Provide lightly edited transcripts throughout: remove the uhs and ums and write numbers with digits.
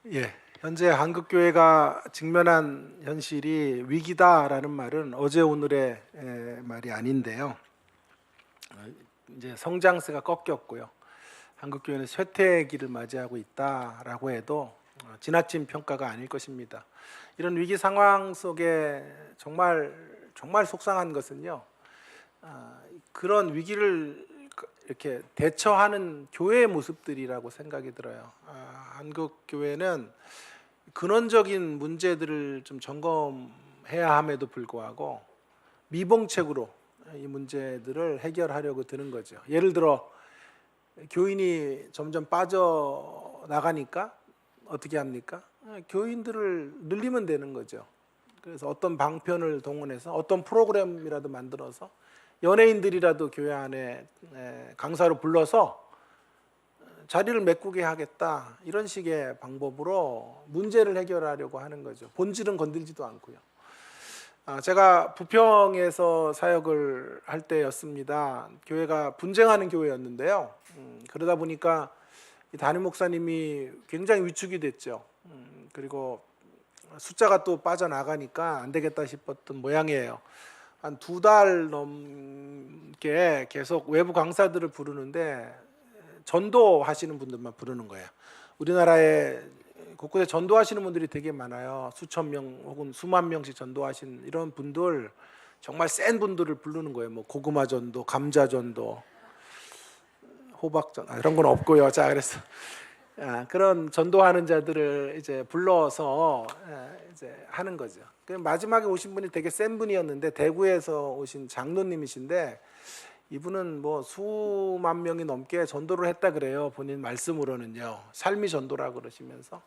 예, 현재 한국 교회가 직면한 현실이 위기다라는 말은 어제 오늘의 말이 아닌데요. 이제 성장세가 꺾였고요. 한국 교회는 쇠퇴기를 맞이하고 있다라고 해도 지나친 평가가 아닐 것입니다. 이런 위기 상황 속에 정말 속상한 것은요. 그런 위기를 이렇게 대처하는 교회의 모습들이라고 생각이 들어요. 한국 교회는 근원적인 문제들을 좀 점검해야 함에도 불구하고 미봉책으로 이 문제들을 해결하려고 드는 거죠. 예를 들어 교인이 점점 빠져 나가니까 어떻게 합니까? 교인들을 늘리면 되는 거죠. 그래서 어떤 방편을 동원해서 어떤 프로그램이라도 만들어서 연예인들이라도 교회 안에 강사로 불러서 자리를 메꾸게 하겠다, 이런 식의 방법으로 문제를 해결하려고 하는 거죠. 본질은 건들지도 않고요. 제가 부평에서 사역을 할 때였습니다. 교회가 분쟁하는 교회였는데요. 그러다 보니까 담임 목사님이 굉장히 위축이 됐죠. 그리고 숫자가 또 빠져나가니까 안 되겠다 싶었던 모양이에요. 한 2달 넘게 계속 외부 강사들을 부르는데 전도하시는 분들만 부르는 거예요. 우리나라에 곳곳에 전도하시는 분들이 되게 많아요. 수천 명 혹은 수만 명씩 전도하신 이런 분들, 정말 센 분들을 부르는 거예요. 뭐 고구마 전도, 감자 전도, 호박 전 이런 건 없고요. 자, 그래서 그런 전도하는 자들을 이제 불러서 이제 하는 거죠. 마지막에 오신 분이 되게 센 분이었는데 대구에서 오신 장로님이신데 이분은 뭐 수만 명이 넘게 전도를 했다 그래요. 본인 말씀으로는요. 삶이 전도라 그러시면서.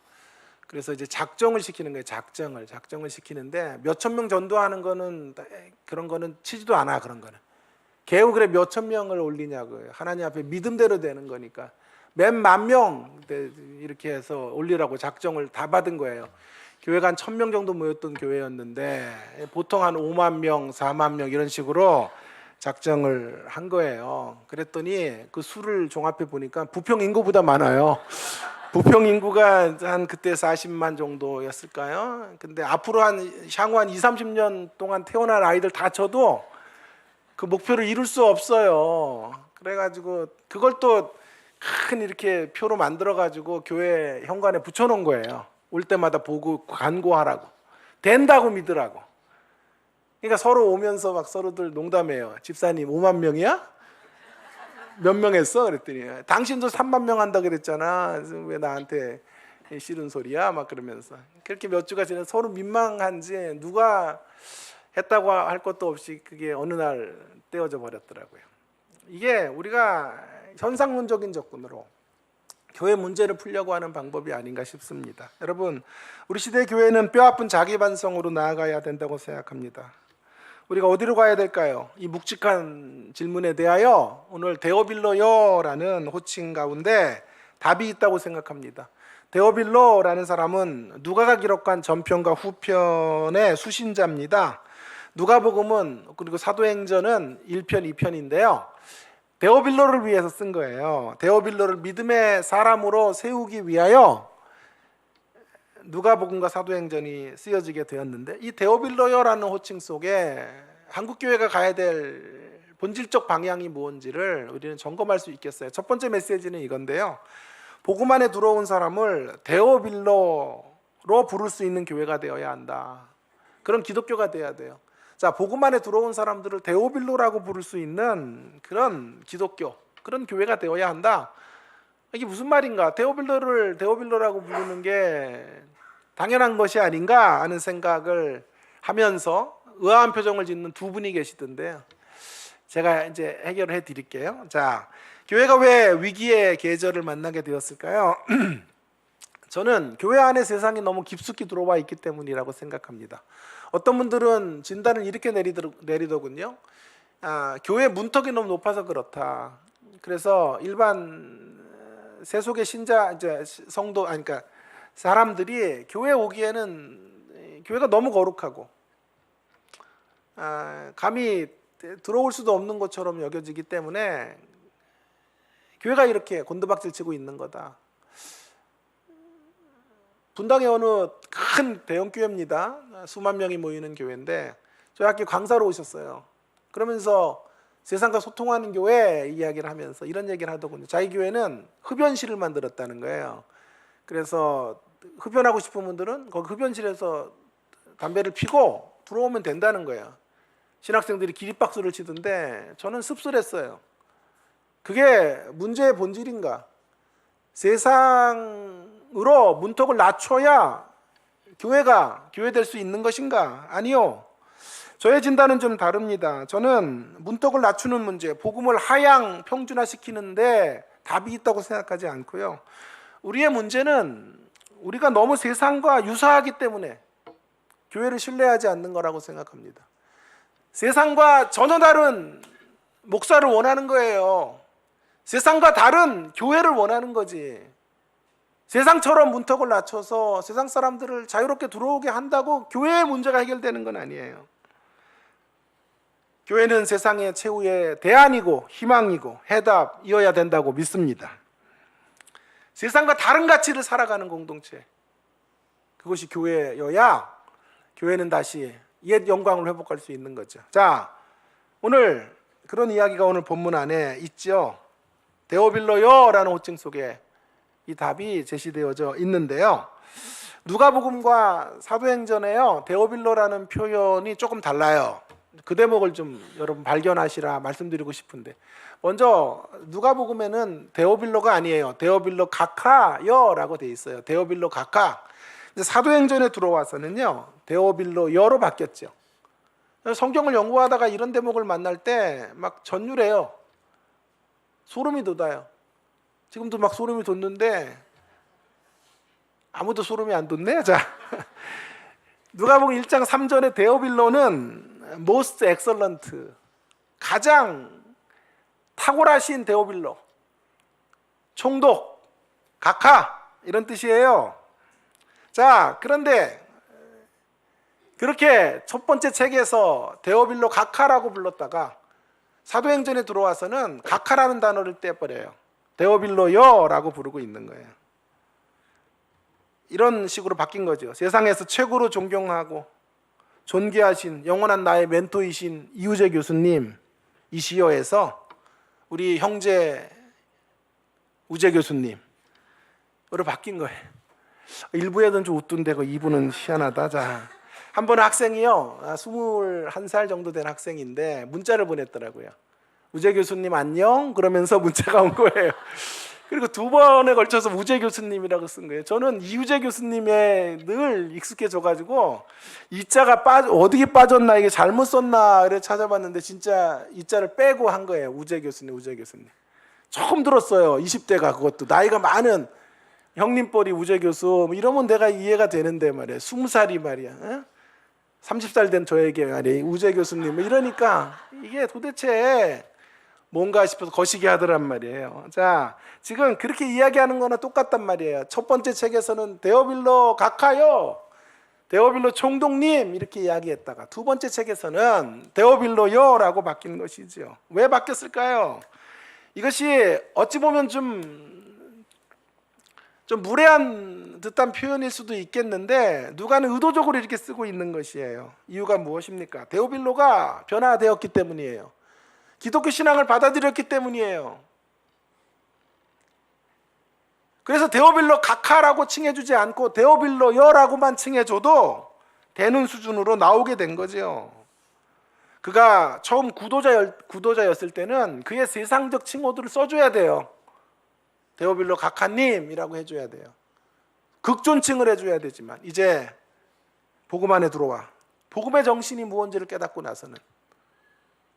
그래서 이제 작정을 시키는 거예요. 작정을 시키는데 몇천 명 전도하는 거는 그런 거는 치지도 않아. 그런 거는 개우 그래 몇천 명을 올리냐고요. 하나님 앞에 믿음대로 되는 거니까 몇 만 명 이렇게 해서 올리라고 작정을 다 받은 거예요. 교회가 한 1,000명 정도 모였던 교회였는데 보통 한 5만 명, 4만 명 이런 식으로 작정을 한 거예요. 그랬더니 그 수를 종합해 보니까 부평 인구보다 많아요. 부평 인구가 한 그때 40만 정도였을까요? 근데 앞으로 향후 한 2, 30년 동안 태어날 아이들 다 쳐도 그 목표를 이룰 수 없어요. 그래가지고 그걸 또 큰 이렇게 표로 만들어가지고 교회 현관에 붙여놓은 거예요. 올 때마다 보고 간구하라고. 된다고 믿으라고. 그러니까 서로 오면서 막 서로들 농담해요. 집사님 5만 명이야? 몇 명 했어? 그랬더니 당신도 3만 명 한다 그랬잖아. 왜 나한테 싫은 소리야? 막 그러면서 그렇게 몇 주가 지나 서로 민망한지 누가 했다고 할 것도 없이 그게 어느 날 떼어져 버렸더라고요. 이게 우리가 현상론적인 접근으로 교회 문제를 풀려고 하는 방법이 아닌가 싶습니다. 여러분, 우리 시대 교회는 뼈아픈 자기 반성으로 나아가야 된다고 생각합니다. 우리가 어디로 가야 될까요? 이 묵직한 질문에 대하여 오늘 데오빌로여라는 호칭 가운데 답이 있다고 생각합니다. 데오빌로라는 사람은 누가가 기록한 전편과 후편의 수신자입니다. 누가복음은 그리고 사도행전은 1편, 2편인데요. 데오빌로를 위해서 쓴 거예요. 데오빌로를 믿음의 사람으로 세우기 위하여 누가복음과 사도행전이 쓰여지게 되었는데, 이 데오빌로여라는 호칭 속에 한국교회가 가야 될 본질적 방향이 뭔지를 우리는 점검할 수 있겠어요. 첫 번째 메시지는 이건데요. 복음 안에 들어온 사람을 데오빌로로 부를 수 있는 교회가 되어야 한다. 그런 기독교가 돼야 돼요. 자, 복음 안에 들어온 사람들을 데오빌로라고 부를 수 있는 그런 기독교, 그런 교회가 되어야 한다. 이게 무슨 말인가? 데오빌로를 데오빌로라고 부르는 게 당연한 것이 아닌가 하는 생각을 하면서 의아한 표정을 짓는 두 분이 계시던데요. 제가 이제 해결을 해드릴게요. 자, 교회가 왜 위기의 계절을 만나게 되었을까요? 저는 교회 안에 세상이 너무 깊숙이 들어와 있기 때문이라고 생각합니다. 어떤 분들은 진단을 이렇게 내리더군요. 교회 문턱이 너무 높아서 그렇다. 그래서 일반 세속의 신자, 이제 성도, 그러니까 사람들이 교회 오기에는 교회가 너무 거룩하고 감히 들어올 수도 없는 것처럼 여겨지기 때문에 교회가 이렇게 곤두박질 치고 있는 거다. 분당의 어느 큰 대형 교회입니다. 수만 명이 모이는 교회인데 저희 학교 강사로 오셨어요. 그러면서 세상과 소통하는 교회 이야기를 하면서 이런 얘기를 하더군요. 자기 교회는 흡연실을 만들었다는 거예요. 그래서 흡연하고 싶은 분들은 거기 흡연실에서 담배를 피고 들어오면 된다는 거예요. 신학생들이 기립박수를 치던데 저는 씁쓸했어요. 그게 문제의 본질인가? 세상으로 문턱을 낮춰야 교회가 교회 될 수 있는 것인가? 아니요. 저의 진단은 좀 다릅니다. 저는 문턱을 낮추는 문제, 복음을 하향 평준화시키는데 답이 있다고 생각하지 않고요. 우리의 문제는 우리가 너무 세상과 유사하기 때문에 교회를 신뢰하지 않는 거라고 생각합니다. 세상과 전혀 다른 목사를 원하는 거예요. 세상과 다른 교회를 원하는 거지. 세상처럼 문턱을 낮춰서 세상 사람들을 자유롭게 들어오게 한다고 교회의 문제가 해결되는 건 아니에요. 교회는 세상의 최후의 대안이고 희망이고 해답이어야 된다고 믿습니다. 세상과 다른 가치를 살아가는 공동체, 그것이 교회여야 교회는 다시 옛 영광을 회복할 수 있는 거죠. 자, 오늘 그런 이야기가 오늘 본문 안에 있죠. 데오빌로요라는 호칭 속에 이 답이 제시되어져 있는데요. 누가복음과 사도행전에요, 데오빌로라는 표현이 조금 달라요. 그 대목을 좀 여러분 발견하시라 말씀드리고 싶은데, 먼저 누가복음에는 데오빌로가 아니에요. 데오빌로 가카여라고 돼 있어요. 데오빌로 가카. 사도행전에 들어와서는요, 데오빌로여로 바뀌었죠. 성경을 연구하다가 이런 대목을 만날 때 막 전율해요. 소름이 돋아요. 지금도 막 소름이 돋는데 아무도 소름이 안 돋네. 자, 누가복음 1장 3절에 데오빌로는 most excellent, 가장 탁월하신 데오빌로, 총독, 각하 이런 뜻이에요. 자, 그런데 그렇게 첫 번째 책에서 데오빌로 각하라고 불렀다가 사도행전에 들어와서는 각하라는 단어를 떼버려요. 데오빌로여라고 부르고 있는 거예요. 이런 식으로 바뀐 거죠. 세상에서 최고로 존경하고 존귀하신 영원한 나의 멘토이신 이우재 교수님이시여에서 우리 형제 우재 교수님으로 바뀐 거예요. 1부에는 좀 웃던데 2부는 희한하다. 자, 한 번 학생이요, 21살 정도 된 학생인데 문자를 보냈더라고요. 우재 교수님 안녕? 그러면서 문자가 온 거예요. 그리고 2번에 걸쳐서 우재 교수님이라고 쓴 거예요. 저는 이우재 교수님에 늘 익숙해져가지고 이자가 어디에 빠졌나, 이게 잘못 썼나 를 찾아봤는데 진짜 이자를 빼고 한 거예요. 우재 교수님, 우재 교수님. 처음 들었어요. 20대가 그것도 나이가 많은 형님뻘이 우재 교수, 뭐 이러면 내가 이해가 되는데 말이야. 20살이 말이야. 에? 30살 된 저에게 말이야, 우재 교수님 뭐 이러니까 이게 도대체 뭔가 싶어서 거시기 하더란 말이에요. 자, 지금 그렇게 이야기하는 거나 똑같단 말이에요. 첫 번째 책에서는 데오빌로 각하요, 데오빌로 총독님 이렇게 이야기했다가 두 번째 책에서는 데오빌로요라고 바뀐 것이죠. 왜 바뀌었을까요? 이것이 어찌 보면 좀 무례한 듯한 표현일 수도 있겠는데 누가는 의도적으로 이렇게 쓰고 있는 것이에요. 이유가 무엇입니까? 데오빌로가 변화되었기 때문이에요. 기독교 신앙을 받아들였기 때문이에요. 그래서 데오빌로 각하라고 칭해주지 않고 데오빌로여라고만 칭해줘도 되는 수준으로 나오게 된 거죠. 그가 처음 구도자였을 때는 그의 세상적 칭호들을 써줘야 돼요. 데오빌로 각하님이라고 해줘야 돼요. 극존칭을 해줘야 되지만 이제 복음 안에 들어와 복음의 정신이 무언지를 깨닫고 나서는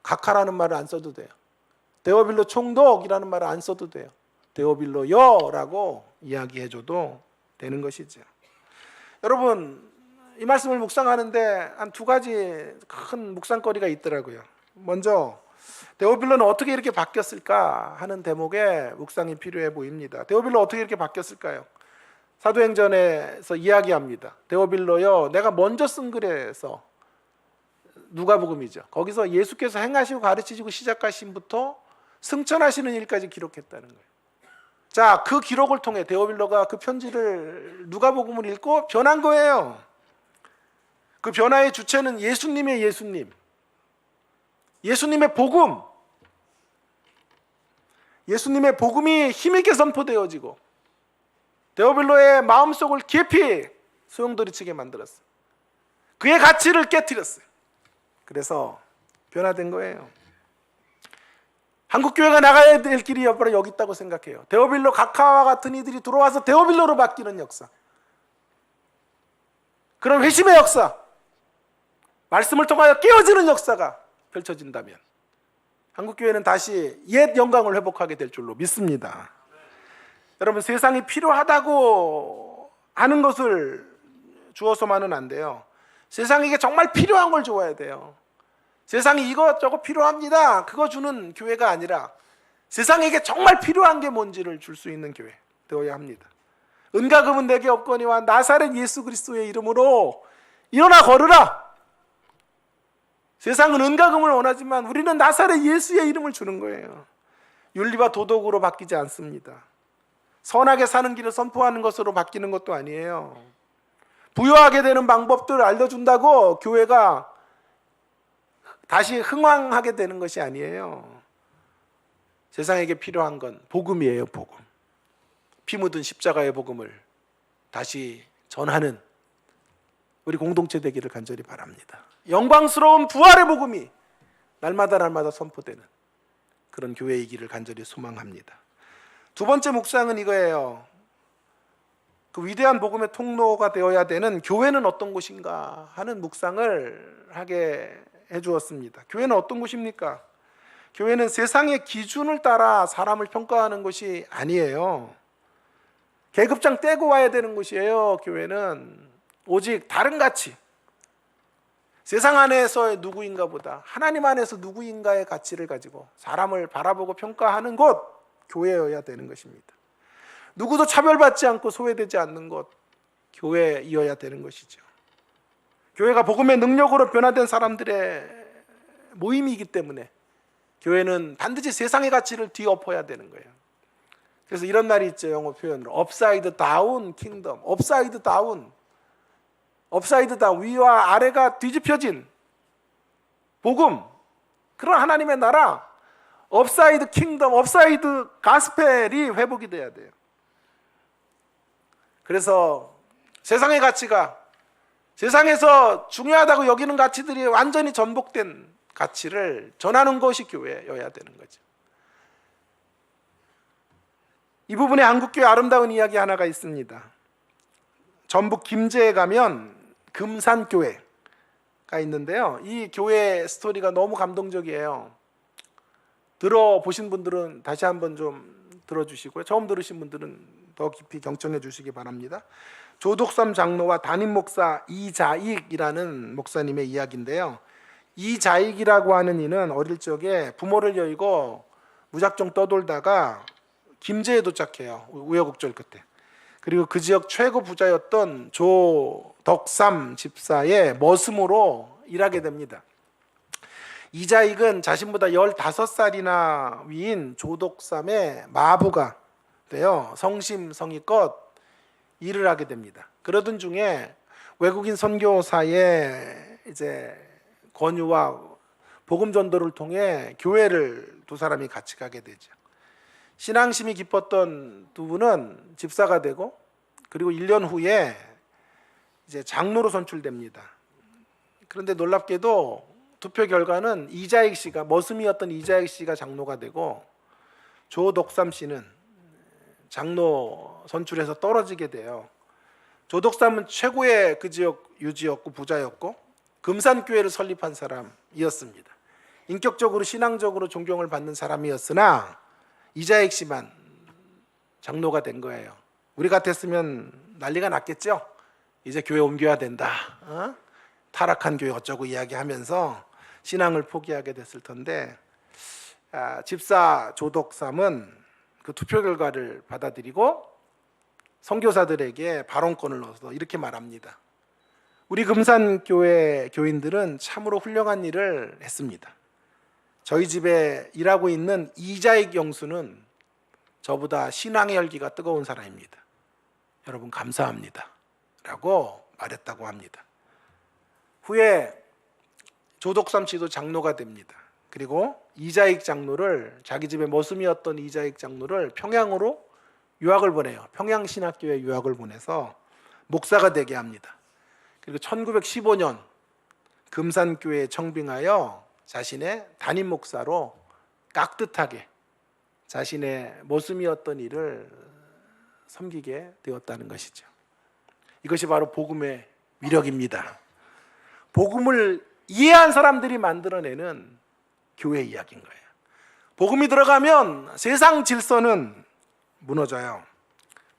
각하라는 말을 안 써도 돼요. 데오빌로 총독이라는 말을 안 써도 돼요. 데오빌로여라고 이야기해줘도 되는 것이죠. 여러분, 이 말씀을 묵상하는데 한 2가지 큰 묵상거리가 있더라고요. 먼저 데오빌로는 어떻게 이렇게 바뀌었을까 하는 대목에 묵상이 필요해 보입니다. 데오빌로 어떻게 이렇게 바뀌었을까요? 사도행전에서 이야기합니다. 데오빌로여, 내가 먼저 쓴 글에서, 누가복음이죠. 거기서 예수께서 행하시고 가르치시고 시작하신부터 승천하시는 일까지 기록했다는 거예요. 자, 그 기록을 통해 데오빌로가 그 편지를 누가복음을 읽고 변한 거예요. 그 변화의 주체는 예수님의 예수님의 복음, 예수님의 복음이 힘있게 선포되어지고 데오빌로의 마음속을 깊이 소용돌이치게 만들었어요. 그의 가치를 깨뜨렸어요. 그래서 변화된 거예요. 한국교회가 나가야 될 길이 바로 여기 있다고 생각해요. 데오빌로 각하와 같은 이들이 들어와서 데오빌로로 바뀌는 역사, 그런 회심의 역사, 말씀을 통하여 깨어지는 역사가 펼쳐진다면 한국교회는 다시 옛 영광을 회복하게 될 줄로 믿습니다. 여러분, 세상이 필요하다고 하는 것을 주어서만은 안 돼요. 세상에게 정말 필요한 걸 주어야 돼요. 세상이 이것저것 필요합니다, 그거 주는 교회가 아니라 세상에게 정말 필요한 게 뭔지를 줄 수 있는 교회 되어야 합니다. 은가금은 내게 없거니와 나사렛 예수 그리스도의 이름으로 일어나 걸으라. 세상은 은가금을 원하지만 우리는 나사렛 예수의 이름을 주는 거예요. 윤리와 도덕으로 바뀌지 않습니다. 선하게 사는 길을 선포하는 것으로 바뀌는 것도 아니에요. 부유하게 되는 방법들을 알려준다고 교회가 다시 흥왕하게 되는 것이 아니에요. 세상에게 필요한 건 복음이에요. 복음. 피 묻은 십자가의 복음을 다시 전하는 우리 공동체 되기를 간절히 바랍니다. 영광스러운 부활의 복음이 날마다 선포되는 그런 교회이기를 간절히 소망합니다. 두 번째 묵상은 이거예요. 그 위대한 복음의 통로가 되어야 되는 교회는 어떤 곳인가 하는 묵상을 하게 해주었습니다. 교회는 어떤 곳입니까? 교회는 세상의 기준을 따라 사람을 평가하는 것이 아니에요. 계급장 떼고 와야 되는 곳이에요. 교회는 오직 다른 가치, 세상 안에서의 누구인가 보다 하나님 안에서 누구인가의 가치를 가지고 사람을 바라보고 평가하는 곳, 교회여야 되는 것입니다. 누구도 차별받지 않고 소외되지 않는 곳, 교회이어야 되는 것이죠. 교회가 복음의 능력으로 변화된 사람들의 모임이기 때문에 교회는 반드시 세상의 가치를 뒤엎어야 되는 거예요. 그래서 이런 말이 있죠. 영어 표현으로 업사이드 다운 킹덤. 업사이드 다운, 위와 아래가 뒤집혀진 복음, 그런 하나님의 나라, 업사이드 킹덤, 업사이드 가스펠이 회복이 돼야 돼요. 그래서 세상의 가치가, 세상에서 중요하다고 여기는 가치들이 완전히 전복된 가치를 전하는 것이 교회여야 되는 거죠. 이 부분에 한국교회 아름다운 이야기 하나가 있습니다. 전북 김제에 가면 금산교회가 있는데요, 이 교회 스토리가 너무 감동적이에요. 들어보신 분들은 다시 한번 좀 들어주시고요, 처음 들으신 분들은 더 깊이 경청해 주시기 바랍니다. 조독삼 장로와 담임 목사 이자익이라는 목사님의 이야기인데요, 이자익이라고 하는 이는 어릴 적에 부모를 여의고 무작정 떠돌다가 김제에 도착해요. 우여곡절 끝에. 그리고 그 지역 최고 부자였던 조덕삼 집사의 머슴으로 일하게 됩니다. 이자익은 자신보다 15살이나 위인 조덕삼의 마부가 돼요. 성심성의껏 일을 하게 됩니다. 그러던 중에 외국인 선교사의 이제 권유와 복음 전도를 통해 교회를 두 사람이 같이 가게 되죠. 신앙심이 깊었던 두 분은 집사가 되고, 그리고 1년 후에 이제 장로로 선출됩니다. 그런데 놀랍게도 투표 결과는 이자익 씨가, 머슴이었던 이자익 씨가 장로가 되고 조덕삼 씨는 장로 선출에서 떨어지게 돼요. 조덕삼은 최고의 그 지역 유지였고 부자였고 금산교회를 설립한 사람이었습니다. 인격적으로 신앙적으로 존경을 받는 사람이었으나 이자익 씨만 장로가 된 거예요. 우리 같았으면 난리가 났겠죠. 이제 교회 옮겨야 된다, 타락한 교회 어쩌고 이야기하면서 신앙을 포기하게 됐을 텐데, 집사 조덕삼은 그 투표 결과를 받아들이고 선교사들에게 발언권을 넣어서 이렇게 말합니다. 우리 금산교회 교인들은 참으로 훌륭한 일을 했습니다. 저희 집에 일하고 있는 이자익 영수는 저보다 신앙의 열기가 뜨거운 사람입니다. 여러분 감사합니다 라고 말했다고 합니다. 후에 조덕삼 씨도 장로가 됩니다. 그리고 이자익 장로를, 자기 집의 머슴이었던 이자익 장로를 평양으로 유학을 보내요. 평양신학교에 유학을 보내서 목사가 되게 합니다. 그리고 1915년 금산교회에 청빙하여 자신의 담임 목사로 깍듯하게 자신의 모습이었던 일을 섬기게 되었다는 것이죠. 이것이 바로 복음의 위력입니다. 복음을 이해한 사람들이 만들어내는 교회 이야기인 거예요. 복음이 들어가면 세상 질서는 무너져요.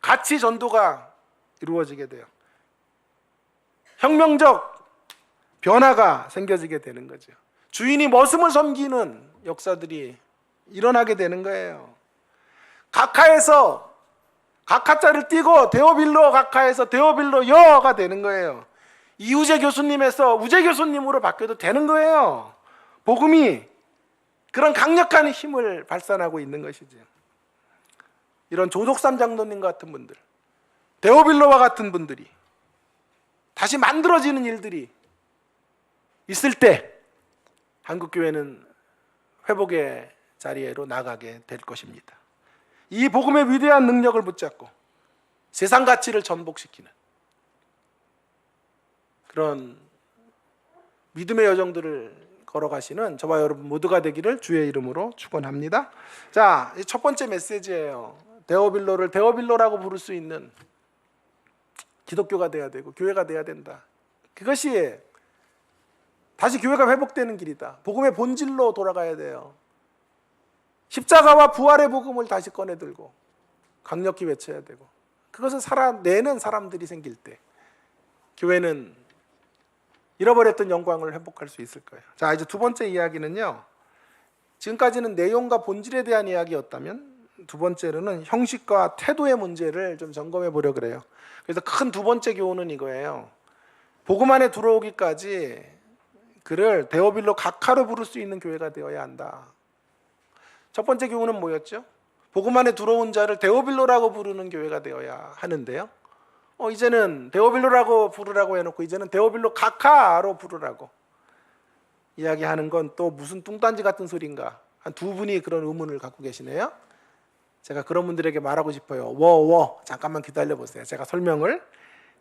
가치 전도가 이루어지게 돼요. 혁명적 변화가 생겨지게 되는 거죠. 주인이 머슴을 섬기는 역사들이 일어나게 되는 거예요. 각하에서 각하자를 띄고 데오빌로 각하에서 데오빌로 여가 되는 거예요. 이우재 교수님에서 우재 교수님으로 바뀌어도 되는 거예요. 복음이 그런 강력한 힘을 발산하고 있는 것이죠. 이런 조덕삼 장로님 같은 분들, 데오빌로와 같은 분들이 다시 만들어지는 일들이 있을 때 한국교회는 회복의 자리로 나가게 될 것입니다. 이 복음의 위대한 능력을 붙잡고 세상 가치를 전복시키는 그런 믿음의 여정들을 걸어가시는 저와 여러분 모두가 되기를 주의 이름으로 축원합니다. 자, 첫 번째 메시지예요. 데오빌로를 데오빌로라고 부를 수 있는 기독교가 돼야 되고 교회가 돼야 된다. 그것이 다시 교회가 회복되는 길이다. 복음의 본질로 돌아가야 돼요. 십자가와 부활의 복음을 다시 꺼내들고 강력히 외쳐야 되고, 그것을 살아내는 사람들이 생길 때 교회는 잃어버렸던 영광을 회복할 수 있을 거예요. 자, 이제 두 번째 이야기는요, 지금까지는 내용과 본질에 대한 이야기였다면 두 번째로는 형식과 태도의 문제를 좀 점검해 보려고 그래요. 그래서 큰 두 번째 교훈은 이거예요. 복음 안에 들어오기까지 그를 데오빌로 각하로 부를 수 있는 교회가 되어야 한다. 첫 번째 교훈은 뭐였죠? 복음 안에 들어온 자를 데오빌로라고 부르는 교회가 되어야 하는데요, 이제는 데오빌로라고 부르라고 해놓고 이제는 데오빌로 각하로 부르라고 이야기하는 건 또 무슨 뚱딴지 같은 소린가? 한 두 분이 그런 의문을 갖고 계시네요. 제가 그런 분들에게 말하고 싶어요. 잠깐만 기다려 보세요. 제가 설명을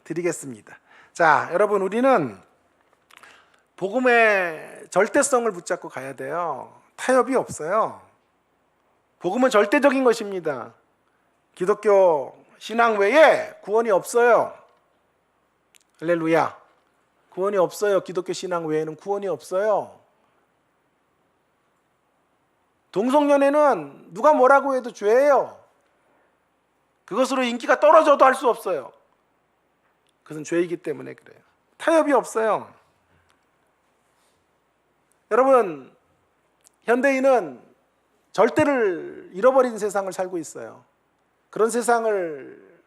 드리겠습니다. 자, 여러분, 우리는 복음의 절대성을 붙잡고 가야 돼요. 타협이 없어요. 복음은 절대적인 것입니다. 기독교 신앙 외에 구원이 없어요. 할렐루야. 구원이 없어요. 기독교 신앙 외에는 구원이 없어요. 동성연애는 누가 뭐라고 해도 죄예요. 그것으로 인기가 떨어져도 할 수 없어요. 그것은 죄이기 때문에 그래요. 타협이 없어요. 여러분, 현대인은 절대를 잃어버린 세상을 살고 있어요. 그런 세상을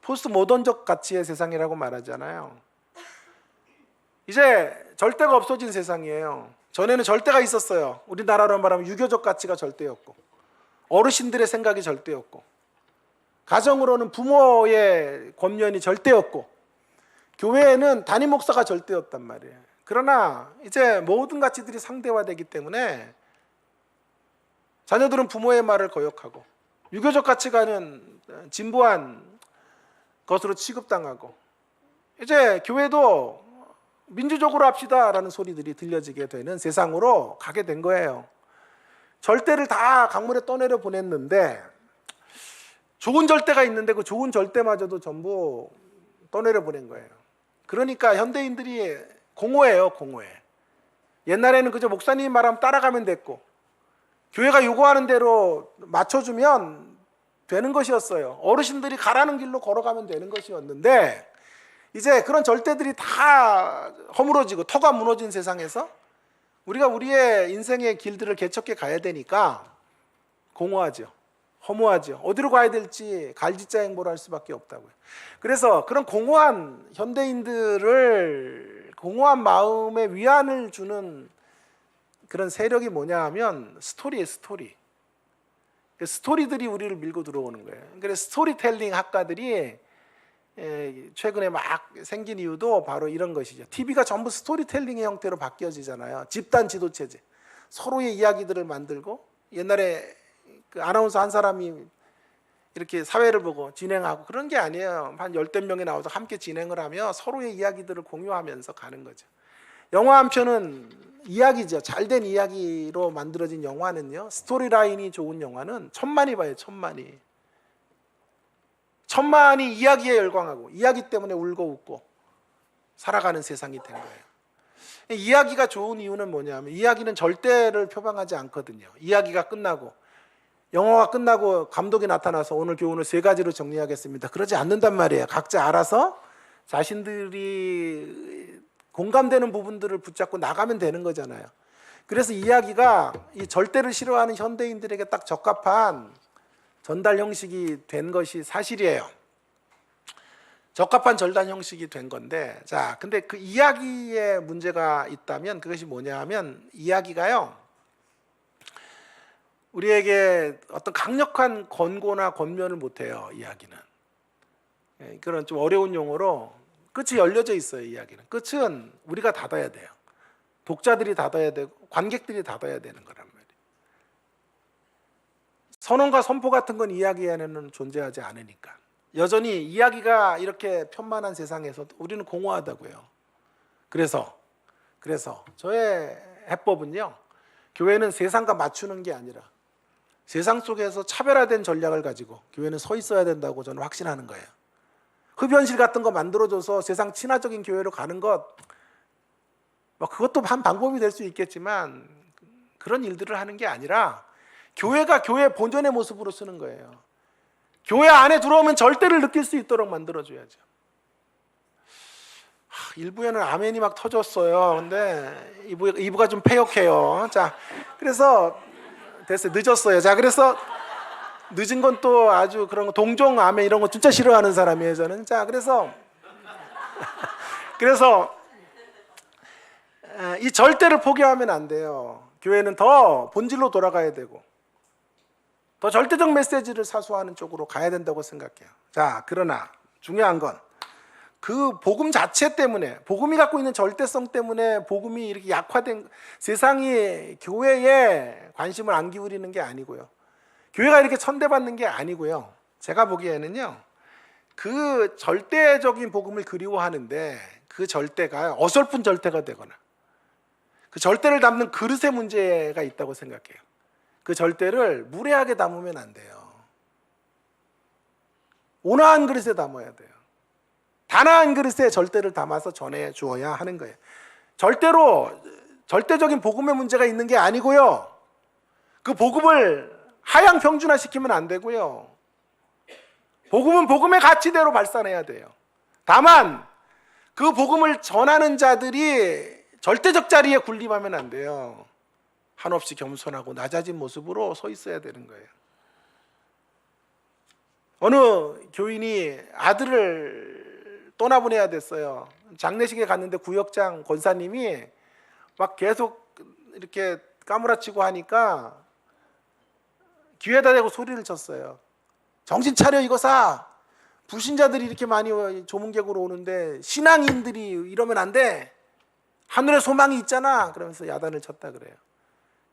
포스트 모던적 가치의 세상이라고 말하잖아요. 이제 절대가 없어진 세상이에요. 전에는 절대가 있었어요. 우리나라로 말하면 유교적 가치가 절대였고, 어르신들의 생각이 절대였고, 가정으로는 부모의 권면이 절대였고, 교회에는 담임 목사가 절대였단 말이에요. 그러나 이제 모든 가치들이 상대화되기 때문에 자녀들은 부모의 말을 거역하고, 유교적 가치관은 진보한 것으로 취급당하고, 이제 교회도 민주적으로 합시다라는 소리들이 들려지게 되는 세상으로 가게 된 거예요. 절대를 다 강물에 떠내려 보냈는데, 좋은 절대가 있는데 그 좋은 절대마저도 전부 떠내려 보낸 거예요. 그러니까 현대인들이 공허해요, 공허해. 옛날에는 그저 목사님 말하면 따라가면 됐고, 교회가 요구하는 대로 맞춰주면 되는 것이었어요. 어르신들이 가라는 길로 걸어가면 되는 것이었는데, 이제 그런 절대들이 다 허물어지고 터가 무너진 세상에서 우리가 우리의 인생의 길들을 개척해 가야 되니까 공허하죠. 허무하죠. 어디로 가야 될지 갈짓자 행보를 할 수밖에 없다고요. 그래서 그런 공허한 현대인들을, 공허한 마음에 위안을 주는 그런 세력이 뭐냐 하면 스토리예요, 스토리. 스토리들이 우리를 밀고 들어오는 거예요. 그래서 스토리텔링 학과들이 최근에 막 생긴 이유도 바로 이런 것이죠. TV가 전부 스토리텔링의 형태로 바뀌어지잖아요. 집단 지도체제. 서로의 이야기들을 만들고, 옛날에 그 아나운서 한 사람이 이렇게 사회를 보고 진행하고 그런 게 아니에요. 한 열댓 명이 나와서 함께 진행을 하며 서로의 이야기들을 공유하면서 가는 거죠. 영화 한 편은 이야기죠. 잘된 이야기로 만들어진 영화는요, 스토리라인이 좋은 영화는 천만이 봐요. 천만이 이야기에 열광하고 이야기 때문에 울고 웃고 살아가는 세상이 된 거예요. 이야기가 좋은 이유는 뭐냐면, 이야기는 절대를 표방하지 않거든요. 이야기가 끝나고, 영화가 끝나고 감독이 나타나서 오늘 교훈을 3가지로 정리하겠습니다, 그러지 않는단 말이에요. 각자 알아서 자신들이 공감되는 부분들을 붙잡고 나가면 되는 거잖아요. 그래서 이야기가 이 절대를 싫어하는 현대인들에게 딱 적합한 전달 형식이 된 것이 사실이에요. 적합한 전달 형식이 된 건데, 자, 근데 그 이야기에 문제가 있다면 그것이 뭐냐 하면, 이야기가요, 우리에게 어떤 강력한 권고나 권면을 못해요. 이야기는 그런 좀 어려운 용어로 끝이 열려져 있어요. 이야기는 끝은 우리가 닫아야 돼요. 독자들이 닫아야 되고 관객들이 닫아야 되는 거란 말이에요. 선언과 선포 같은 건 이야기 안에는 존재하지 않으니까. 여전히 이야기가 이렇게 편만한 세상에서도 우리는 공허하다고요. 그래서 저의 해법은요, 교회는 세상과 맞추는 게 아니라 세상 속에서 차별화된 전략을 가지고 교회는 서 있어야 된다고 저는 확신하는 거예요. 흡연실 같은 거 만들어줘서 세상 친화적인 교회로 가는 것, 그것도 한 방법이 될 수 있겠지만, 그런 일들을 하는 게 아니라 교회가 교회 본연의 모습으로 쓰는 거예요. 교회 안에 들어오면 절대를 느낄 수 있도록 만들어줘야죠. 일부에는 아멘이 막 터졌어요. 근데 2부가 좀 패역해요. 자, 그래서 됐어요. 늦었어요. 자, 그래서 늦은 건 또 아주 그런 거, 동종 아멘 이런 거 진짜 싫어하는 사람이에요, 저는. 자, 그래서 이 절대를 포기하면 안 돼요. 교회는 더 본질로 돌아가야 되고 더 절대적 메시지를 사수하는 쪽으로 가야 된다고 생각해요. 자, 그러나 중요한 건 그 복음 자체 때문에, 복음이 갖고 있는 절대성 때문에 복음이 이렇게 약화된, 세상이 교회에 관심을 안 기울이는 게 아니고요, 교회가 이렇게 천대받는 게 아니고요, 제가 보기에는요, 그 절대적인 복음을 그리워하는데 그 절대가 어설픈 절대가 되거나 그 절대를 담는 그릇의 문제가 있다고 생각해요. 그 절대를 무례하게 담으면 안 돼요. 온화한 그릇에 담아야 돼요. 단아한 그릇에 절대를 담아서 전해 주어야 하는 거예요. 절대적인 복음의 문제가 있는 게 아니고요, 그 복음을 하향 평준화시키면 안 되고요, 복음은 복음의 가치대로 발산해야 돼요. 다만 그 복음을 전하는 자들이 절대적 자리에 군림하면 안 돼요. 한없이 겸손하고 낮아진 모습으로 서 있어야 되는 거예요. 어느 교인이 아들을 떠나보내야 됐어요. 장례식에 갔는데 구역장 권사님이 막 계속 이렇게 까무라치고 하니까 귀에다 대고 소리를 쳤어요. 정신 차려 이거사, 불신자들이 이렇게 많이 조문객으로 오는데 신앙인들이 이러면 안 돼, 하늘에 소망이 있잖아, 그러면서 야단을 쳤다 그래요.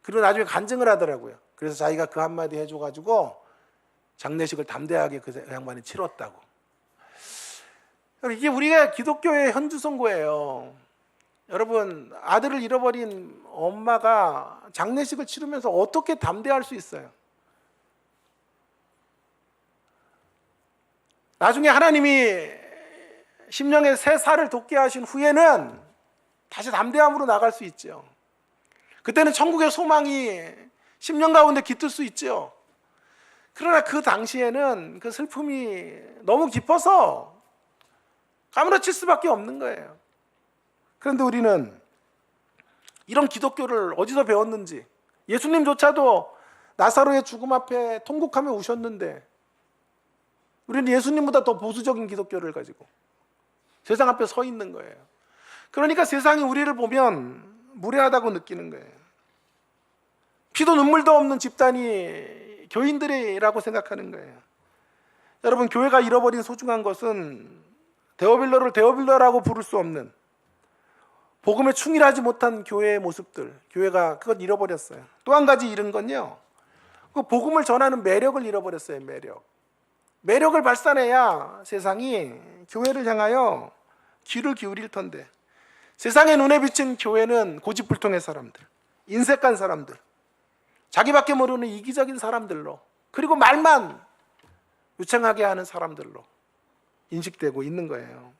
그리고 나중에 간증을 하더라고요. 그래서 자기가 그 한마디 해줘가지고 장례식을 담대하게 그 양반이 치렀다고. 이게 우리가 기독교의 현주선고예요. 여러분, 아들을 잃어버린 엄마가 장례식을 치르면서 어떻게 담대할 수 있어요? 나중에 하나님이 심령의 새 살을 돋게 하신 후에는 다시 담대함으로 나갈 수 있죠. 그때는 천국의 소망이 심령 가운데 깃들 수 있죠. 그러나 그 당시에는 그 슬픔이 너무 깊어서 까무러칠 수밖에 없는 거예요. 그런데 우리는 이런 기독교를 어디서 배웠는지, 예수님조차도 나사로의 죽음 앞에 통곡하며 우셨는데 우리는 예수님보다 더 보수적인 기독교를 가지고 세상 앞에 서 있는 거예요. 그러니까 세상이 우리를 보면 무례하다고 느끼는 거예요. 피도 눈물도 없는 집단이 교인들이라고 생각하는 거예요. 여러분, 교회가 잃어버린 소중한 것은 데오빌로를 데오빌로라고 부를 수 없는, 복음에 충실하지 못한 교회의 모습들, 교회가 그걸 잃어버렸어요. 또 한 가지 잃은 건요, 그 복음을 전하는 매력을 잃어버렸어요. 매력을 발산해야 세상이 교회를 향하여 귀를 기울일 텐데, 세상의 눈에 비친 교회는 고집불통의 사람들, 인색한 사람들, 자기밖에 모르는 이기적인 사람들로, 그리고 말만 유창하게 하는 사람들로 인식되고 있는 거예요.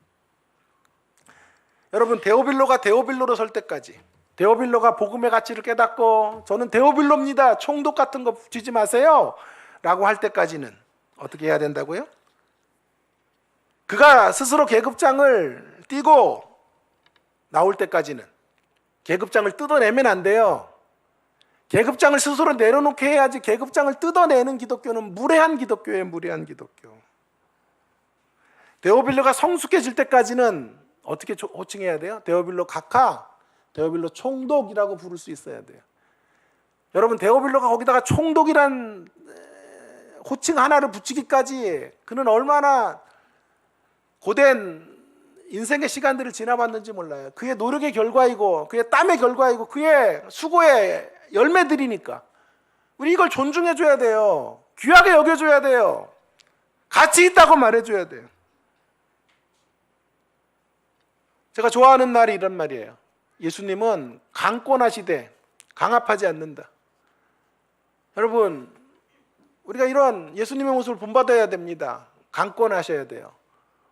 여러분, 데오빌로가 데오빌로로 설 때까지, 데오빌로가 복음의 가치를 깨닫고 저는 데오빌로입니다, 총독 같은 거 쥐지 마세요 라고 할 때까지는 어떻게 해야 된다고요? 그가 스스로 계급장을 띄고 나올 때까지는, 계급장을 뜯어내면 안 돼요. 계급장을 스스로 내려놓게 해야지. 계급장을 뜯어내는 기독교는 무례한 기독교예요. 무례한 기독교. 데오빌로가 성숙해질 때까지는 어떻게 호칭해야 돼요? 데오빌로 각하, 데오빌로 총독이라고 부를 수 있어야 돼요. 여러분, 데오빌로가 거기다가 총독이란 호칭 하나를 붙이기까지 그는 얼마나 고된 인생의 시간들을 지나봤는지 몰라요. 그의 노력의 결과이고 그의 땀의 결과이고 그의 수고의 열매들이니까 우리 이걸 존중해 줘야 돼요. 귀하게 여겨줘야 돼요. 가치 있다고 말해줘야 돼요. 제가 좋아하는 말이 이런 말이에요. 예수님은 강권하시되 강압하지 않는다. 여러분, 우리가 이런 예수님의 모습을 본받아야 됩니다. 강권하셔야 돼요.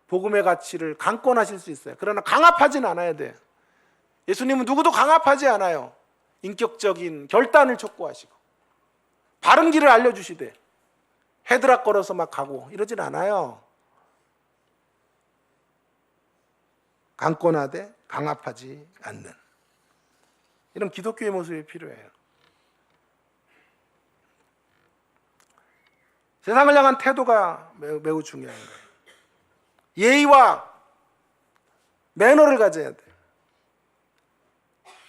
복음의 가치를 강권하실 수 있어요. 그러나 강압하지는 않아야 돼요. 예수님은 누구도 강압하지 않아요. 인격적인 결단을 촉구하시고 바른 길을 알려주시되 헤드락 걸어서 막 가고 이러진 않아요. 강권하되 강압하지 않는 이런 기독교의 모습이 필요해요. 세상을 향한 태도가 매우 중요한 거예요. 예의와 매너를 가져야 돼요.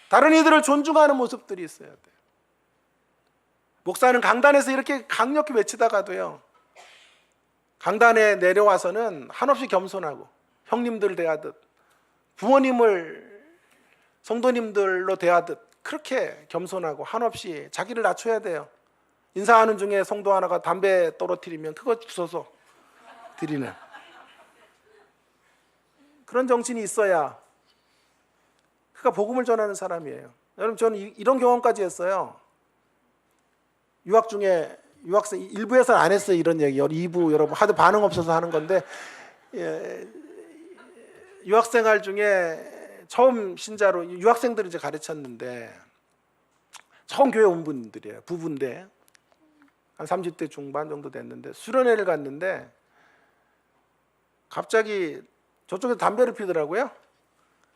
다른 이들을 존중하는 모습들이 있어야 돼요. 목사는 강단에서 이렇게 강력히 외치다가도요, 강단에 내려와서는 한없이 겸손하고 형님들 대하듯 부모님을 성도님들로 대하듯 그렇게 겸손하고 한없이 자기를 낮춰야 돼요. 인사하는 중에 성도 하나가 담배 떨어뜨리면 그거 주워서 드리는 그런 정신이 있어야 그가 복음을 전하는 사람이에요. 여러분, 저는 이런 경험까지 했어요. 유학 중에 유학생 1부에서는 안 했어요. 이런 얘기. 2부 여러분 하도 반응 없어서 하는 건데, 유학생활 중에 처음 신자로 유학생들을 이제 가르쳤는데 처음 교회 온 분들이에요. 부부인데 한 30대 중반 정도 됐는데 수련회를 갔는데 갑자기 저쪽에서 담배를 피더라고요.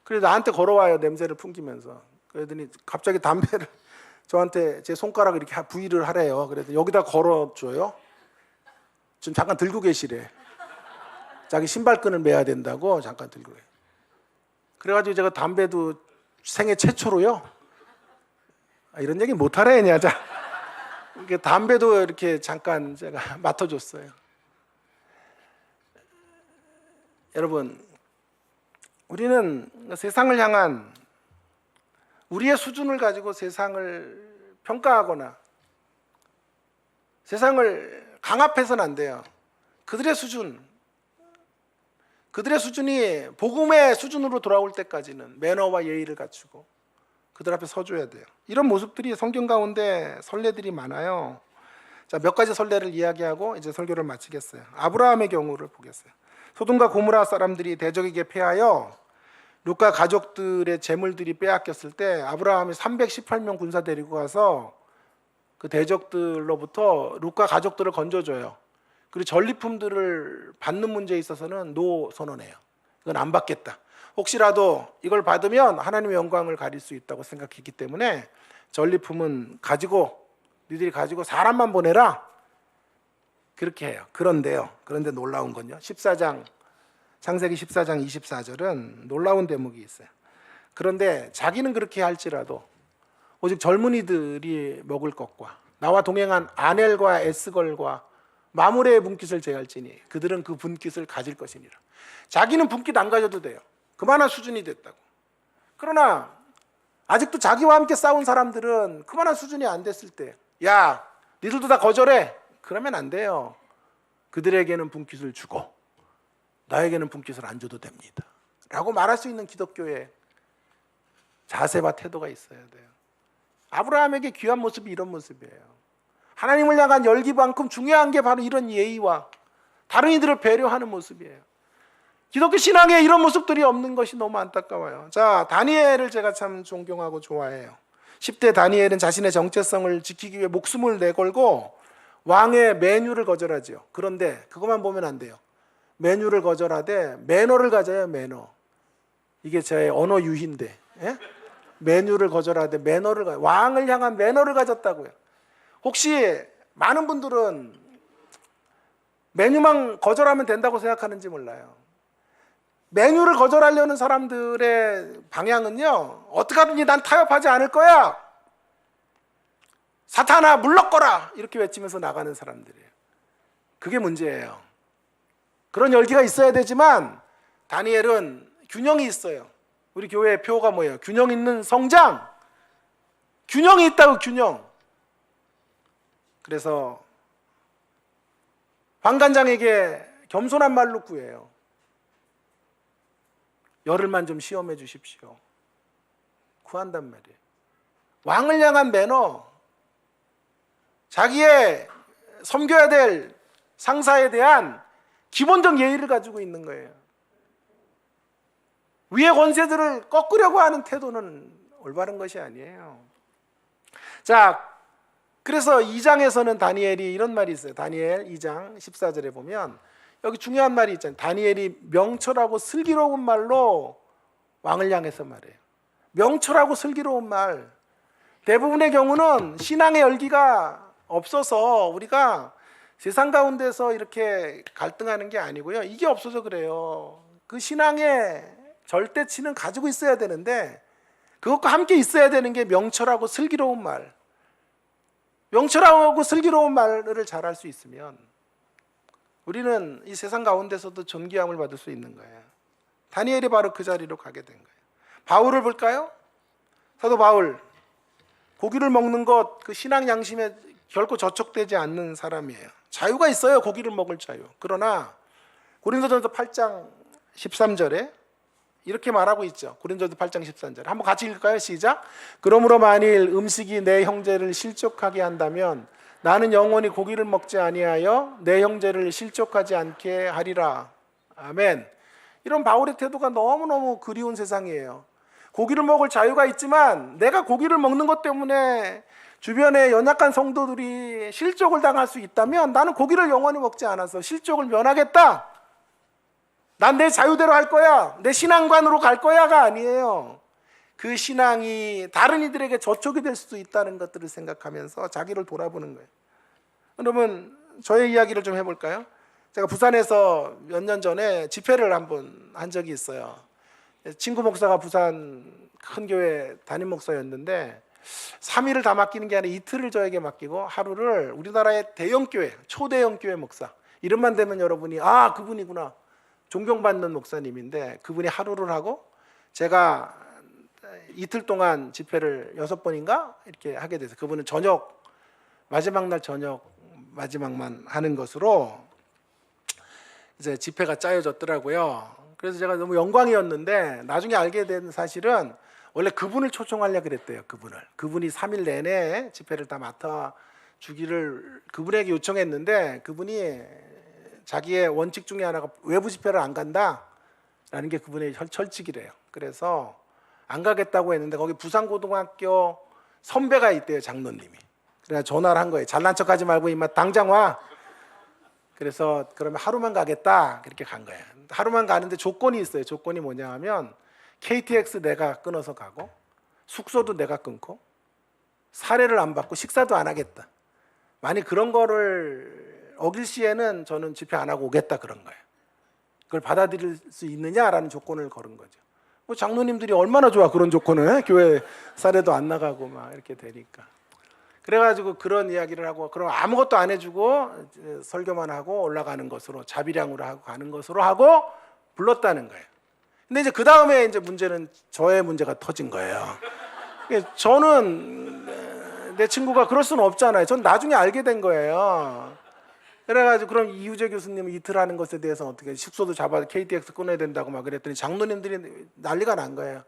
그래서 나한테 걸어와요. 냄새를 풍기면서. 그러더니 갑자기 담배를 저한테 제 손가락을 이렇게 부위를 하래요. 그래서 여기다 걸어줘요. 지금 잠깐 들고 계시래. 자기 신발끈을 매야 된다고 잠깐 들고. 그래가지고 제가 담배도 생애 최초로요. 이런 얘기 못하래 그냥. 이렇게 담배도 이렇게 잠깐 제가 맡아줬어요. 여러분, 우리는 세상을 향한 우리의 수준을 가지고 세상을 평가하거나 세상을 강압해서는 안 돼요. 그들의 수준이 복음의 수준으로 돌아올 때까지는 매너와 예의를 갖추고 그들 앞에 서줘야 돼요. 이런 모습들이 성경 가운데 선례들이 많아요. 자, 몇 가지 선례를 이야기하고 이제 설교를 마치겠어요. 아브라함의 경우를 보겠어요. 소돔과 고모라 사람들이 대적에게 패하여 룻과 가족들의 재물들이 빼앗겼을 때 아브라함이 318명 군사 데리고 가서 그 대적들로부터 룻과 가족들을 건져줘요. 그리고 전리품들을 받는 문제에 있어서는 노 선언해요. 이건 안 받겠다. 혹시라도 이걸 받으면 하나님의 영광을 가릴 수 있다고 생각했기 때문에 전리품은 니들이 가지고 사람만 보내라. 그렇게 해요. 그런데 놀라운 건요. 창세기 14장 24절은 놀라운 대목이 있어요. 그런데 자기는 그렇게 할지라도 오직 젊은이들이 먹을 것과 나와 동행한 아넬과 에스걸과 마므레의 분깃을 제할지니 그들은 그 분깃을 가질 것이니라. 자기는 분깃 안 가져도 돼요. 그만한 수준이 됐다고. 그러나 아직도 자기와 함께 싸운 사람들은 그만한 수준이 안 됐을 때, 야, 니들도 다 거절해. 그러면 안 돼요. 그들에게는 분깃을 주고 나에게는 분깃을 안 줘도 됩니다 라고 말할 수 있는 기독교의 자세와 태도가 있어야 돼요. 아브라함에게 귀한 모습이 이런 모습이에요. 하나님을 향한 열기만큼 중요한 게 바로 이런 예의와 다른 이들을 배려하는 모습이에요. 기독교 신앙에 이런 모습들이 없는 것이 너무 안타까워요. 자, 다니엘을 제가 참 존경하고 좋아해요. 10대 다니엘은 자신의 정체성을 지키기 위해 목숨을 내걸고 왕의 메뉴를 거절하죠. 그런데 그것만 보면 안 돼요. 메뉴를 거절하되 매너를 가져요. 매너. 이게 제 언어 유희인데, 예? 메뉴를 거절하되 매너를 가져. 왕을 향한 매너를 가졌다고요. 혹시 많은 분들은 메뉴만 거절하면 된다고 생각하는지 몰라요. 메뉴를 거절하려는 사람들의 방향은요, 어떻게 하든지 난 타협하지 않을 거야, 사탄아 물러거라, 이렇게 외치면서 나가는 사람들이에요. 그게 문제예요. 그런 열기가 있어야 되지만 다니엘은 균형이 있어요. 우리 교회의 표가 뭐예요? 균형 있는 성장. 균형이 있다고, 균형. 그래서 환관장에게 겸손한 말로 구해요. 열흘만 좀 시험해 주십시오. 구한단 말이에요. 왕을 향한 매너, 자기의 섬겨야 될 상사에 대한 기본적 예의를 가지고 있는 거예요. 위의 권세들을 꺾으려고 하는 태도는 올바른 것이 아니에요. 자, 그래서 2장에서는 다니엘이 이런 말이 있어요. 다니엘 2장 14절에 보면 여기 중요한 말이 있잖아요. 다니엘이 명철하고 슬기로운 말로 왕을 향해서 말해요. 명철하고 슬기로운 말. 대부분의 경우는 신앙의 열기가 없어서 우리가 세상 가운데서 이렇게 갈등하는 게 아니고요. 이게 없어서 그래요. 그 신앙의 절대치는 가지고 있어야 되는데 그것과 함께 있어야 되는 게 명철하고 슬기로운 말. 명철하고 슬기로운 말을 잘할 수 있으면 우리는 이 세상 가운데서도 존귀함을 받을 수 있는 거예요. 다니엘이 바로 그 자리로 가게 된 거예요. 바울을 볼까요? 사도 바울, 고기를 먹는 것, 그 신앙 양심에 결코 저촉되지 않는 사람이에요. 자유가 있어요. 고기를 먹을 자유. 그러나 고린도전서 8장 13절에 이렇게 말하고 있죠. 고린도전서 8장 13절 한번 같이 읽을까요? 시작. 그러므로 만일 음식이 내 형제를 실족하게 한다면 나는 영원히 고기를 먹지 아니하여 내 형제를 실족하지 않게 하리라. 아멘. 이런 바울의 태도가 너무너무 그리운 세상이에요. 고기를 먹을 자유가 있지만 내가 고기를 먹는 것 때문에 주변에 연약한 성도들이 실족을 당할 수 있다면 나는 고기를 영원히 먹지 않아서 실족을 면하겠다. 난 내 자유대로 할 거야. 내 신앙관으로 갈 거야가 아니에요. 그 신앙이 다른 이들에게 저촉이 될 수도 있다는 것들을 생각하면서 자기를 돌아보는 거예요. 여러분, 저의 이야기를 좀 해볼까요? 제가 부산에서 몇 년 전에 집회를 한번 한 적이 있어요. 친구 목사가 부산 큰 교회 담임 목사였는데 3일을 다 맡기는 게 아니라 이틀을 저에게 맡기고 하루를 우리나라의 대형 교회, 초대형 교회 목사, 이름만 대면 여러분이 아, 그분이구나, 존경받는 목사님인데 그분이 하루를 하고 제가 이틀 동안 집회를 6번인가 이렇게 하게 돼서 그분은 저녁, 마지막 날 저녁 마지막만 하는 것으로 이제 집회가 짜여졌더라고요. 그래서 제가 너무 영광이었는데 나중에 알게 된 사실은 원래 그분을 초청하려고 그랬대요. 그분이 3일 내내 집회를 다 맡아주기를 그분에게 요청했는데 그분이 자기의 원칙 중에 하나가 외부 집회를 안 간다라는 게 그분의 철칙이래요. 그래서 안 가겠다고 했는데 거기 부산고등학교 선배가 있대요, 장로님이. 그래서 전화를 한 거예요. 잘난 척하지 말고 임마 당장 와. 그래서 그러면 하루만 가겠다, 그렇게 간 거예요. 하루만 가는데 조건이 있어요. 조건이 뭐냐 하면 KTX 내가 끊어서 가고 숙소도 내가 끊고 사례를 안 받고 식사도 안 하겠다. 만약 그런 거를 어길 시에는 저는 집회 안 하고 오겠다, 그런 거예요. 그걸 받아들일 수 있느냐라는 조건을 걸은 거죠. 뭐 장로님들이 얼마나 좋아, 그런 조건을. 교회 사례도 안 나가고 막 이렇게 되니까. 그래가지고 그런 이야기를 하고, 그럼 아무것도 안 해주고 설교만 하고 올라가는 것으로, 자비량으로 하고 가는 것으로 하고 불렀다는 거예요. 근데 이제 그 다음에 이제 문제는 저의 문제가 터진 거예요. 저는 내 친구가 그럴 수는 없잖아요. 전 나중에 알게 된 거예요. 그래가지고 그럼 이우재 교수님은 이틀 하는 것에 대해서 어떻게, 식소도 잡아서 KTX 끊어야 된다고 막 그랬더니 장로님들이 난리가 난 거예요.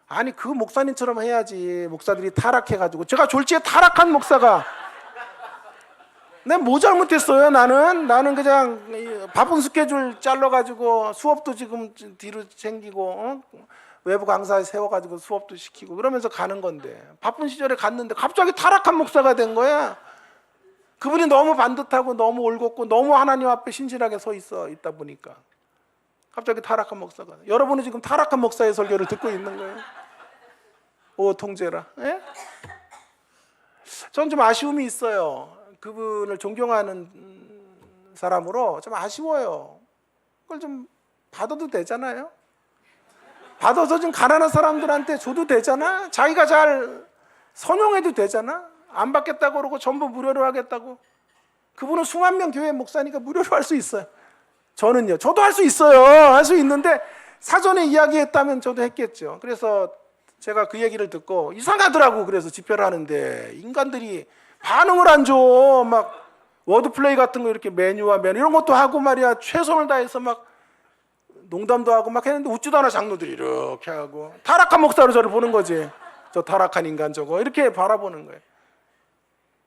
아니 그 목사님처럼 해야지. 목사들이 타락해가지고, 제가 졸지에 타락한 목사가, 내가 뭐 잘못했어요? 나는 그냥 바쁜 스케줄 잘라가지고 수업도 지금 뒤로 챙기고 외부 강사 세워가지고 수업도 시키고 그러면서 가는 건데, 바쁜 시절에 갔는데 갑자기 타락한 목사가 된 거야. 그분이 너무 반듯하고 너무 올곧고 너무 하나님 앞에 신실하게 서 있다 보니까 갑자기 타락한 목사가. 여러분은 지금 타락한 목사의 설교를 듣고 있는 거예요. 오 통제라. 예? 전 좀 아쉬움이 있어요. 그분을 존경하는 사람으로 좀 아쉬워요. 그걸 좀 받아도 되잖아요. 받아서 좀 가난한 사람들한테 줘도 되잖아. 자기가 잘 선용해도 되잖아. 안 받겠다고 그러고 전부 무료로 하겠다고. 그분은 수만 명 교회 목사니까 무료로 할 수 있어요. 저는요. 저도 할 수 있어요. 할 수 있는데 사전에 이야기했다면 저도 했겠죠. 그래서 제가 그 얘기를 듣고 이상하더라고. 그래서 집회를 하는데 인간들이 반응을 안 줘. 막 워드플레이 같은 거 이렇게 메뉴와 메뉴 이런 것도 하고 말이야. 최선을 다해서 막 농담도 하고 막 했는데 웃지도 않아. 장로들이 이렇게 하고. 타락한 목사로 저를 보는 거지. 저 타락한 인간 저거 이렇게 바라보는 거예요.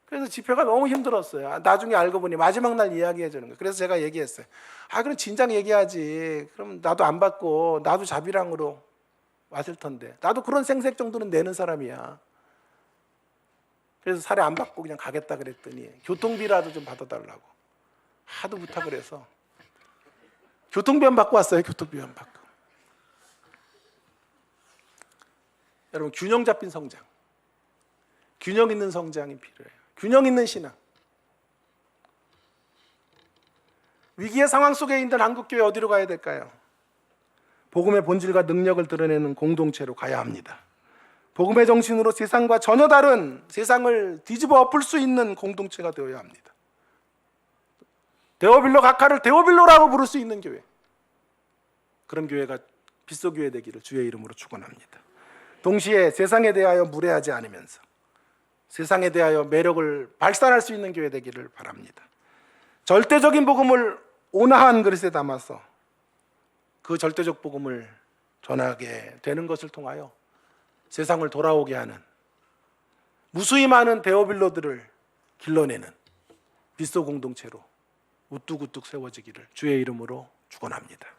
그래서 집회가 너무 힘들었어요. 나중에 알고 보니 마지막 날 이야기해 주는 거예요. 그래서 제가 얘기했어요. 그럼 진작 얘기하지. 그럼 나도 안 받고 나도 자비랑으로 왔을 텐데. 나도 그런 생색 정도는 내는 사람이야. 그래서 사례 안 받고 그냥 가겠다 그랬더니 교통비라도 좀 받아달라고 하도 부탁을 해서 교통비만 받고 왔어요. 교통비만 받고. 여러분, 균형 잡힌 성장, 균형 있는 성장이 필요해요. 균형 있는 신앙. 위기의 상황 속에 있는 한국교회 어디로 가야 될까요? 복음의 본질과 능력을 드러내는 공동체로 가야 합니다. 복음의 정신으로 세상과 전혀 다른, 세상을 뒤집어 엎을 수 있는 공동체가 되어야 합니다. 데오빌로 각하를 데오빌로라고 부를 수 있는 교회, 그런 교회가 빗소교회 되기를 주의 이름으로 축원합니다. 동시에 세상에 대하여 무례하지 않으면서 세상에 대하여 매력을 발산할 수 있는 교회 되기를 바랍니다. 절대적인 복음을 온화한 그릇에 담아서 그 절대적 복음을 전하게 되는 것을 통하여 세상을 돌아오게 하는, 무수히 많은 데오빌로들을 길러내는 빗소 공동체로 우뚝우뚝 세워지기를 주의 이름으로 축원합니다.